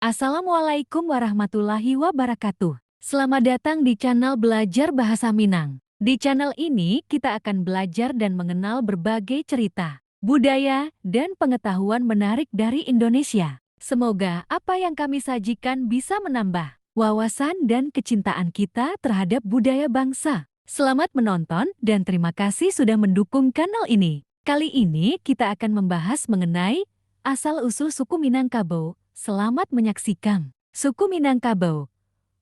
Assalamualaikum warahmatullahi wabarakatuh. Selamat datang di channel Belajar Bahasa Minang. Di channel ini kita akan belajar dan mengenal berbagai cerita, budaya, dan pengetahuan menarik dari Indonesia. Semoga apa yang kami sajikan bisa menambah wawasan dan kecintaan kita terhadap budaya bangsa. Selamat menonton dan terima kasih sudah mendukung kanal ini. Kali ini kita akan membahas mengenai asal-usul suku Minangkabau. Selamat menyaksikan. Suku Minangkabau,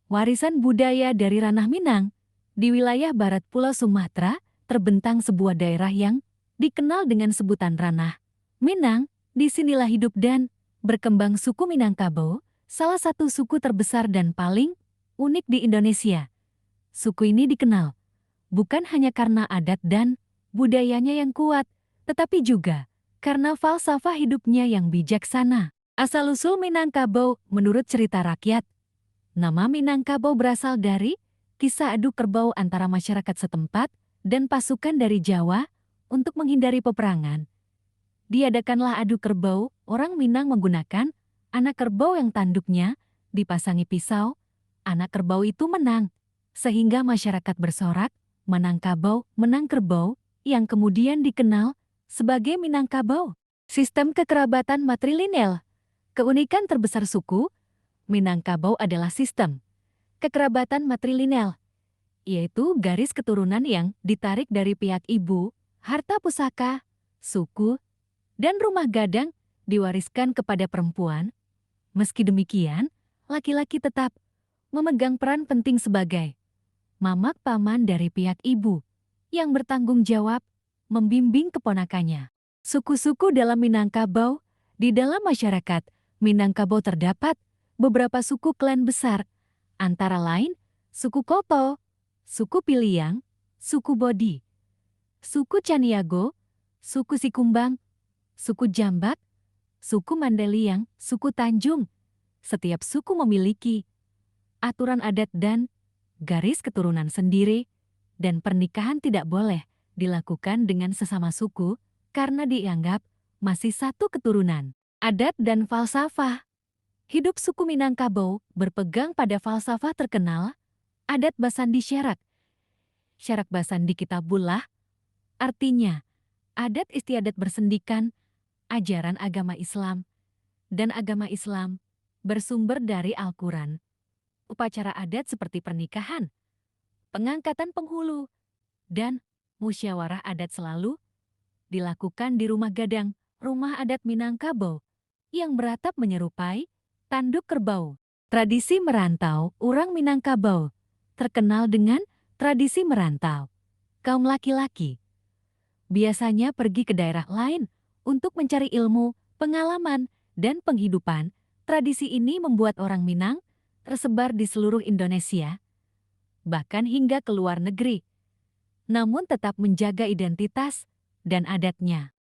warisan budaya dari ranah Minang. Di wilayah barat Pulau Sumatera, terbentang sebuah daerah yang dikenal dengan sebutan ranah Minang. Disinilah hidup dan berkembang suku Minangkabau, salah satu suku terbesar dan paling unik di Indonesia. Suku ini dikenal bukan hanya karena adat dan budayanya yang kuat, tetapi juga karena falsafah hidupnya yang bijaksana. Asal-usul Minangkabau menurut cerita rakyat. Nama Minangkabau berasal dari kisah adu kerbau antara masyarakat setempat dan pasukan dari Jawa untuk menghindari peperangan. Diadakanlah adu kerbau, orang Minang menggunakan anak kerbau yang tanduknya dipasangi pisau. Anak kerbau itu menang, sehingga masyarakat bersorak, Menangkabau, menang kerbau, yang kemudian dikenal sebagai Minangkabau. Sistem kekerabatan matrilineal. Keunikan terbesar suku Minangkabau adalah sistem kekerabatan matrilineal, yaitu garis keturunan yang ditarik dari pihak ibu, harta pusaka, suku, dan rumah gadang diwariskan kepada perempuan. Meski demikian, laki-laki tetap memegang peran penting sebagai mamak paman dari pihak ibu yang bertanggung jawab membimbing keponakannya. Suku-suku dalam Minangkabau. Di dalam masyarakat Minangkabau terdapat beberapa suku klan besar, antara lain suku Koto, suku Piliang, suku Bodi, suku Caniago, suku Sikumbang, suku Jambak, suku Mandeliang, suku Tanjung. Setiap suku memiliki aturan adat dan garis keturunan sendiri, dan pernikahan tidak boleh dilakukan dengan sesama suku karena dianggap masih satu keturunan. Adat dan falsafah. Hidup suku Minangkabau berpegang pada falsafah terkenal, adat Basandi Syarak. Syarak Basandi Kitabullah, artinya adat istiadat bersendikan, ajaran agama Islam, dan agama Islam bersumber dari Al-Quran. Upacara adat seperti pernikahan, pengangkatan penghulu, dan musyawarah adat selalu dilakukan di rumah gadang, rumah adat Minangkabau, yang beratap menyerupai tanduk kerbau. Tradisi merantau orang Minangkabau terkenal dengan tradisi merantau. Kaum laki-laki biasanya pergi ke daerah lain untuk mencari ilmu, pengalaman, dan penghidupan. Tradisi ini membuat orang Minang tersebar di seluruh Indonesia, bahkan hingga ke luar negeri, namun tetap menjaga identitas dan adatnya.